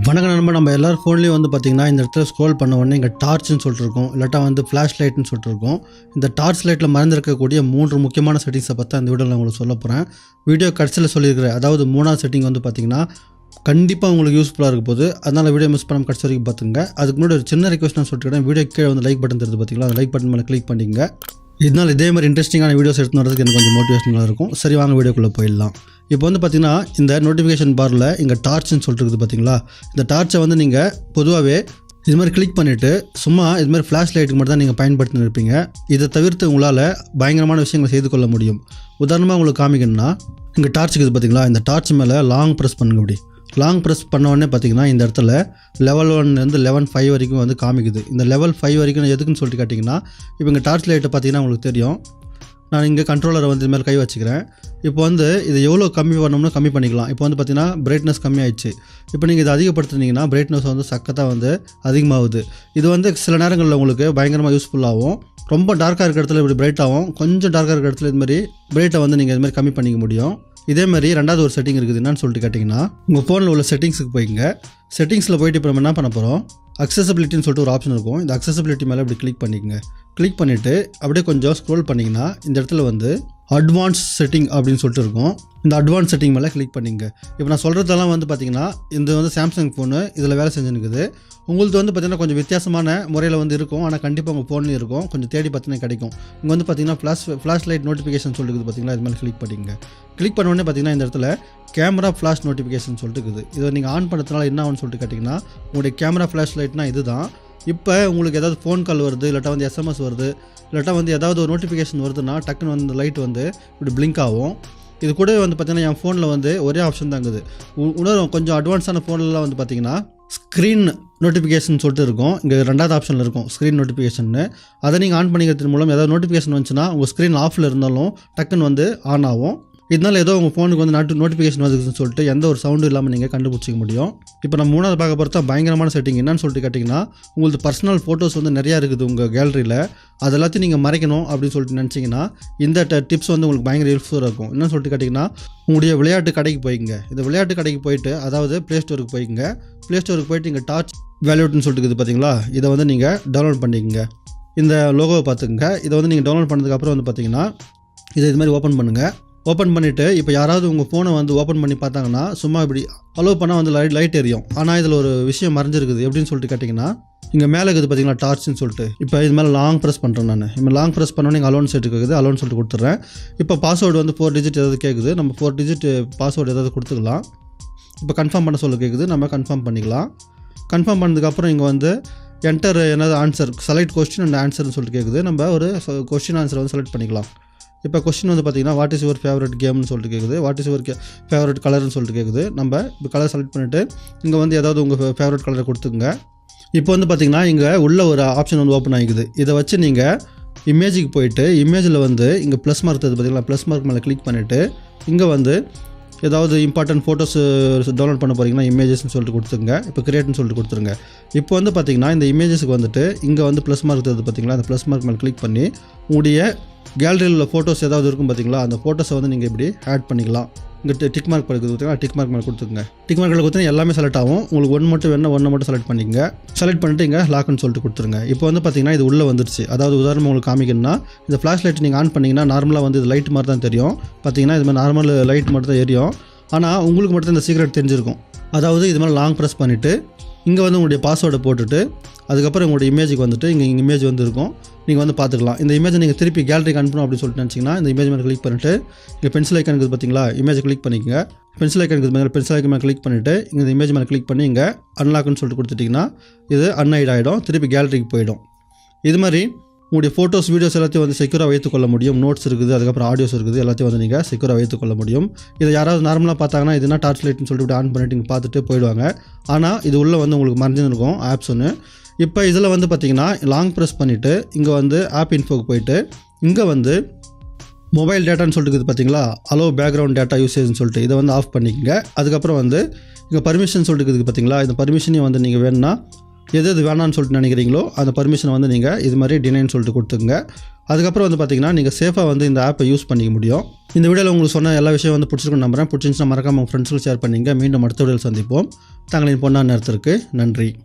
வணக்கம் நண்பா. நம்ம எல்லாரும் ஃபோன்லேயும் வந்து பார்த்திங்கன்னா இந்த இடத்துல ஸ்க்ரோல் பண்ண உடனே இங்கே டார்ச்னு சொல்லிட்டுருக்கோம், இல்லாட்டா வந்து ஃப்ளாஷ் லைட்னு சொல்லிட்டுருக்கோம். இந்த டார்ச் லைட்டில் மறந்துருக்கக்கூடிய 3 முக்கியமான செட்டிங்ஸை பற்றி அந்த வீடியோவில் உங்களுக்கு சொல்ல போகிறேன். வீடியோ கடைசியில் சொல்லியிருக்கிறேன். அதாவது 3ஆவது செட்டிங் வந்து பார்த்திங்கன்னா கண்டிப்பாக உங்களுக்கு யூஸ்ஃபுல்லாக இருக்க போகுது. அதனால் வீடியோ மிஸ் பண்ணாமல் கடைசி வரைக்கும் பார்த்துங்க. அதுக்கு முன்னாடி ஒரு சின்ன ரிக்வெஸ்ட் நான் சொல்லிட்டுருக்கேன். வீடியோ கீழே வந்து லைக் பட்டன் தெரியுது பார்த்திங்களா, அந்த லைக் பட்டன் மேலே கிளிக் பண்ணிங்க. இதனால் இதே மாதிரி இன்ட்ரெஸ்டிங்கான வீடியோஸ் எடுத்து வரதுக்கு எனக்கு கொஞ்சம் மோட்டிவேஷனாக இருக்கும். சரி, வாங்க வீடியோக்குள்ளே போயிடலாம். இப்போ வந்து பார்த்திங்கன்னா இந்த நோட்டிஃபிகேஷன் பாரில் இங்கே டார்ச்னு சொல்லிட்டு இருக்குது பார்த்திங்களா. இந்த டார்ச்சை வந்து நீங்கள் பொதுவாகவே இது மாதிரி கிளிக் பண்ணிவிட்டு சும்மா இது மாதிரி ஃப்ளாஷ் லைட்டுக்கு மட்டும் தான் நீங்கள் பயன்படுத்தின்னு இருப்பீங்க. இதை தவிர்த்து உங்களால் பயங்கரமான விஷயங்களை செய்து கொள்ள முடியும். உதாரணமாக உங்களுக்கு காமிக்கணும்னா இங்கே டார்ச் இருக்குது பார்த்திங்களா. இந்த டார்ச் மேலே லாங் ப்ரெஸ் பண்ணுங்க. இப்படி லாங் ப்ரெஸ் பண்ண உடனே பார்த்திங்கன்னா இந்த இடத்துல லெவல் 1 லெவல் 5 வரைக்கும் வந்து காமிக்குது. இந்த லெவல் 5 வரைக்கும் எதுக்குன்னு சொல்லிட்டு கேட்டிங்கன்னா, இப்போ இங்கே டார்ச் லைட்டை பார்த்திங்கன்னா உங்களுக்கு தெரியும். நான் இங்கே கண்ட்ரோலரை வந்து இது மேலே கை வச்சுக்கிறேன். இப்போ வந்து இது எவ்வளோ கம்மி பண்ணணும்னு கம்மி பண்ணிக்கலாம். இப்போ வந்து பார்த்திங்கன்னா பிரைட்னஸ் கம்மியாயிடுச்சு. இப்போ நீங்கள் இதை அதிகப்படுத்துனீங்கன்னா பிரைட்னஸ் வந்து சக்கத்தாக வந்து அதிகமாகுது. இது வந்து சில நேரங்களில் உங்களுக்கு பயங்கரமாக யூஸ்ஃபுல்லாகும். ரொம்ப டார்க்காக இருக்கிற இடத்துல இப்படி பிரைட் ஆகும், கொஞ்சம் டார்க்காக இருக்கிற இடத்துல இதுமாதிரி பிரைட்டை வந்து நீங்கள் இதுமாதிரி கம்மி பண்ணிக்க முடியும். இதே மாதிரி ரெண்டாவது ஒரு செட்டிங் இருக்குது. என்னன்னு சொல்லிட்டு கேட்டிங்கன்னா, உங்கள் ஃபோனில் உள்ள செட்டிங்ஸுக்கு போய்ங்க. செட்டிங்ஸில் போய்ட்டு இப்போ நம்ம என்ன பண்ண போகிறோம், அக்சசபிலிட்டின்னு சொல்லிட்டு ஒரு ஆப்ஷன் இருக்கும். இந்த அக்சசபிலிட்டி மேலே இப்படி கிளிக் பண்ணிக்கங்க. கிளிக் பண்ணிவிட்டு அப்படியே கொஞ்சம் ஸ்க்ரோல் பண்ணிங்கன்னா இந்த இடத்துல வந்து அட்வான்ஸ் செட்டிங் அப்படின்னு சொல்லிட்டு இருக்கும். இந்த அட்வான்ஸ் செட்டிங் மேலே கிளிக் பண்ணிங்க. இப்போ நான் சொல்கிறதெல்லாம் வந்து பார்த்திங்கன்னா இது வந்து சாம்சங் ஃபோனு, இதில் வேலை செஞ்சுருக்குது. உங்களுக்கு வந்து பார்த்திங்கன்னா கொஞ்சம் வித்தியாசமான முறையில் வந்து இருக்கும். ஆனால் கண்டிப்பாக உங்கள் ஃபோன்லேயும் இருக்கும். கொஞ்சம் தேடி பார்த்தீங்கன்னா கிடைக்கும். இங்கே வந்து பார்த்திங்கன்னா ஃப்ளாஷ் லைட் நோட்டிஃபிகேஷன் சொல்லிட்டு பார்த்திங்களா, இது மேலே கிளிக் பண்ணிங்க. கிளிக் பண்ண உடனே பார்த்திங்கன்னா இந்த இடத்துல கேமரா ஃப்ளாஷ் நோட்டிஃபிகேஷன் சொல்லிட்டு இருக்குது. இதை நீங்கள் ஆன் பண்ணுறதுனால என்ன ஆகும்னு சொல்லிட்டு கேட்டிங்கன்னா, உங்களுடைய கேமரா ஃப்ளாஷ் லைட்னா இது தான். இப்போ உங்களுக்கு ஏதாவது ஃபோன் கால் வருது, இல்லாட்டா வந்து எஸ்எம்எஸ் வருது, இல்லாட்டா வந்து ஏதாவது ஒரு நோட்டிஃபிகேஷன் வருதுன்னா டக்குன்னு வந்து லைட் வந்து இப்படி பிளிங்க் ஆகும். இது கூடவே வந்து பார்த்திங்கன்னா என் ஃபோனில் வந்து ஒரே ஆப்ஷன் தான் இருக்குது. இன்னொரு கொஞ்சம் அட்வான்ஸான ஃபோன்லாம் வந்து பார்த்திங்கன்னா ஸ்க்ரீன் நோட்டிஃபிகேஷன் சொல்லிட்டு இருக்கும். இங்கே ரெண்டாவது ஆப்ஷனில் இருக்கும் ஸ்க்ரீன் நோட்டிஃபிகேஷன்னு. அதை நீங்கள் ஆன் பண்ணிக்கிறது மூலம் ஏதாவது நோட்டிஃபிகேஷன் வந்துச்சுன்னா உங்கள் ஸ்க்ரீன் ஆஃபில் இருந்தாலும் டக்குன்னு வந்து ஆன் ஆகும். இதனால் ஏதோ உங்கள் ஃபோனுக்கு வந்து நோட்டிஃபிகேஷன் வந்துருக்குன்னு சொல்லிட்டு எந்த ஒரு சவுண்டும் இல்லாமல் நீங்கள் கண்டுபிடிச்சிக்க முடியும். இப்போ நம்ம 3ஆவது பார்க்க போகிறதா பயங்கரமான செட்டிங். என்னன்னு சொல்லிட்டு கேட்டிங்கன்னா, உங்களுக்கு பர்சனல் ஃபோட்டோஸ் வந்து நிறையா இருக்குது உங்கள் கேலரியில். அது எல்லாத்தையும் நீங்கள் மறைக்கணும் அப்படின்னு சொல்லிட்டு நினச்சிங்கன்னா இந்த டிப்ஸ் வந்து உங்களுக்கு பயங்கர யூஸ்ஃபுல்லாக இருக்கும். என்னன்னு சொல்லிட்டு கேட்டிங்கன்னா, உங்களுடைய விளையாட்டு கடைக்கு போய்ங்க. இந்த விளையாட்டு கடைக்கு போயிட்டு அதாவது ப்ளே ஸ்டோருக்கு போய்ங்க. ப்ளே ஸ்டோருக்கு போயிட்டு இங்கே டார்ச் வேல்யூட்னு சொல்லிட்டு இருக்குது பார்த்தீங்களா, இதை வந்து நீங்கள் டவுன்லோட் பண்ணிக்கங்க. இந்த லோகோவை பார்த்துக்குங்க. இதை வந்து நீங்கள் டவுன்லோட் பண்ணதுக்கப்புறம் வந்து பார்த்திங்கன்னா இதை இது மாதிரி ஓப்பன் பண்ணுங்கள். ஓப்பன் பண்ணிவிட்டு இப்போ யாராவது உங்கள் ஃபோனை வந்து ஓப்பன் பண்ணி பார்த்தாங்கன்னா சும்மா இப்படி அலோவ் பண்ணால் வந்து லைட் எரியும். ஆனால் இதில் ஒரு விஷயம் மறைஞ்சிருக்குது. எப்படின்னு சொல்லிட்டு கேட்டிங்கன்னா, இங்கே மேலே இருக்குது பார்த்தீங்களா டார்ச்னு சொல்லிட்டு. இப்போ இது மேலே லாங் ப்ரெஸ் பண்ணுறேன். நான் இப்போ லாங் ப்ரெஸ் பண்ணோன்னே இங்கே அலோன் செட் இருக்குது. அலோன் சொல்லிட்டு கொடுத்துட்றேன். இப்போ பாஸ்வேர்டு வந்து 4 டிஜிட் ஏதாவது கேட்குது. நம்ம 4 டிஜிட் பாஸ்வேர்டு ஏதாவது கொடுத்துக்கலாம். இப்போ கன்ஃபார்ம் பண்ண சொல்ல கேட்குது. நம்ம கன்ஃபார்ம் பண்ணிக்கலாம். கன்ஃபார்ம் பண்ணதுக்கப்புறம் இங்கே வந்து என்டர் என்னது ஆன்சர், செலக்ட் கொஸ்டின் அண்ட் ஆன்சர்னு சொல்லிட்டு கேட்குது. நம்ம ஒரு கொஸ்டின் ஆன்சரை வந்து செலக்ட் பண்ணிக்கலாம். இப்போ கொஸ்டின் வந்து பார்த்திங்கன்னா வாட் இஸ் யுவர் ஃபேவரட் கேம்னு சொல்லிட்டு கேட்குது. வாட் இஸ் யுவர் ஃபேவரட் கலர்னு சொல்லிட்டு கேட்குது. நம்ம இப்போ கலர் செலக்ட் பண்ணிவிட்டு இங்கே வந்து ஏதாவது உங்கள் ஃபேவரட் கலரை கொடுத்துங்க. இப்போ வந்து பார்த்திங்கன்னா இங்கே உள்ள ஒரு ஆப்ஷன் வந்து ஓப்பன் ஆகிக்குது. இதை வச்சு நீங்கள் இமேஜுக்கு போயிட்டு இமேஜில் வந்து இங்கே ப்ளஸ் மார்க் இருக்குது பார்த்திங்களா, ப்ளஸ் மார்க் மேலே கிளிக் பண்ணிவிட்டு இங்கே வந்து ஏதாவது இம்பார்ட்டன்ட் ஃபோட்டோஸ் டவுன்லோட் பண்ண போகிறீங்கன்னா இமேஜஸ்ன்னு சொல்லிட்டு கொடுத்துருங்க. இப்போ கிரியேட்னு சொல்லிட்டு கொடுத்துருங்க. இப்போ வந்து பார்த்திங்கன்னா இந்த இமேஜஸ்க்கு வந்துட்டு இங்கே வந்து ப்ளஸ் மார்க் இருக்குது பார்த்திங்களா, அந்த ப்ளஸ் மார்க் மேலே கிளிக் பண்ணி உங்களுடைய கேலரியில் உள்ள ஃபோட்டோஸ் ஏதாவது இருக்கும் பார்த்திங்களா, அந்த ஃபோட்டோஸை வந்து நீங்கள் இப்படி ஆட் பண்ணிக்கலாம். இங்கே டிக் மார்க் இருக்குது பார்த்திங்களா, டிக் மார்க் மேலே கொடுத்துருங்க. டிக் மார்க்கில் கொடுத்தா எல்லாமே செலக்ட் ஆகும். உங்களுக்கு ஒன்று மட்டும் வேணும், ஒன்று மட்டும் செலக்ட் பண்ணிக்கங்க. செலக்ட் பண்ணிட்டு இங்கே லாக்னு சொல்லிட்டு கொடுத்துருங்க. இப்போ வந்து பார்த்திங்கன்னா இது உள்ளே வந்துருச்சு. அதாவது உதாரணம் உங்களுக்கு காமிக்கணும்னா இந்த ஃப்ளாஷ் லைட் நீங்கள் ஆன் பண்ணிங்கன்னா நார்மலாக வந்து இது லைட் மாதிரி தான் தெரியும். பார்த்திங்கன்னா இது மாதிரி நார்மல் லைட் மட்டும் தான் எரியும். ஆனால் உங்களுக்கு மட்டும் இந்த சீக்ரெட் தெரிஞ்சிருக்கும். அதாவது இது மாதிரி லாங் ப்ரெஸ் பண்ணிவிட்டு இங்கே வந்து உங்களுடைய பாஸ்வேர்டை போட்டுட்டு அதுக்கப்புறம் உங்களுடைய இமேஜுக்கு வந்துட்டு இங்கே இமேஜ் வந்து இருக்கும். நீங்கள் வந்து பார்த்துக்கலாம். இந்த இமேஜை நீங்கள் திருப்பி கேலரிக்கு அனுப்பணும் அப்படின்னு சொல்லிட்டு நினச்சிங்கன்னா இந்த இமேஜ் மேலே கிளிக் பண்ணிவிட்டு இங்கே பென்சில் ஐக்கன் இருக்குது பார்த்தீங்களா, இமேஜ் கிளிக் பண்ணிக்கங்க. பென்சில் ஐக்கன் இருக்குது மேலே பென்சில் ஐக்கன் மேலே கிளிக் பண்ணிவிட்டு இந்த இமேஜ் மேலே கிளிக் பண்ணி இங்கே அன்லாக்னு சொல்லிட்டு கொடுத்துட்டிங்கன்னா இது அன்ஹைட் ஆகிடும். திருப்பி கேலரிக்கு போயிடும். இது மாதிரி உங்களுடைய ஃபோட்டோஸ் வீடியோஸ் எல்லாத்தையும் வந்து செக்யூராக வைத்துக்கொள்ள முடியும். நோட்ஸ் இருக்குது, அதுக்கப்புறம் ஆடியோஸ் இருக்குது, எல்லாத்தையும் வந்து நீங்கள் செக்யூராக வைத்துக்கொள்ள முடியும். இதை யாராவது நார்மலாக பார்த்தாங்கன்னா இதுனா டார்ச் லைட்னு சொல்லிட்டு ஆன் பண்ணிட்டு இங்கே பார்த்துட்டு போயிடுவாங்க. ஆனால் இது உள்ளே வந்து உங்களுக்கு மறைஞ்சுன்னு இருக்கும் ஆப்ஸ் ஒன்று. இப்போ இதில் வந்து பார்த்திங்கன்னா லாங் ப்ரெஸ் பண்ணிவிட்டு இங்கே வந்து ஆப் இன்ஃபோக்கு போயிட்டு இங்கே வந்து மொபைல் டேட்டான்னு சொல்லிட்டு இருக்குது பார்த்திங்களா, அலோ பேக்ரவுண்ட் டேட்டா யூசேஜ்னு சொல்லிட்டு இதை வந்து ஆஃப் பண்ணிக்கங்க. அதுக்கப்புறம் வந்து இங்கே பர்மிஷன் சொல்லிட்டு இருக்குது பார்த்திங்களா, இந்த பர்மிஷனையும் வந்து நீங்கள் வேணும்னா எது எது வேணான்னு சொல்லிட்டு நினைக்கிறீங்களோ அந்த பர்மிஷனை வந்து நீங்கள் இது மாதிரி டினைன்னு சொல்லிட்டு கொடுத்துங்க. அதுக்கப்புறம் வந்து பார்த்தீங்கன்னா நீங்கள் சேஃபாக வந்து இந்த ஆப்பை யூஸ் பண்ணிக்க முடியும். இந்த வீடியோவில் உங்களுக்கு சொன்ன எல்லா விஷயம் வந்து பிடிச்சிருக்குன்னு நம்புறேன். பிடிச்சிருந்துச்சுன்னா மறக்காம உங்கள் ஃப்ரெண்ட்ஸுக்கு ஷேர் பண்ணிங்க. மீண்டும் அடுத்த வீடியோவில் சந்திப்போம். தங்களின் பொன்னான நேரத்திற்கு நன்றி.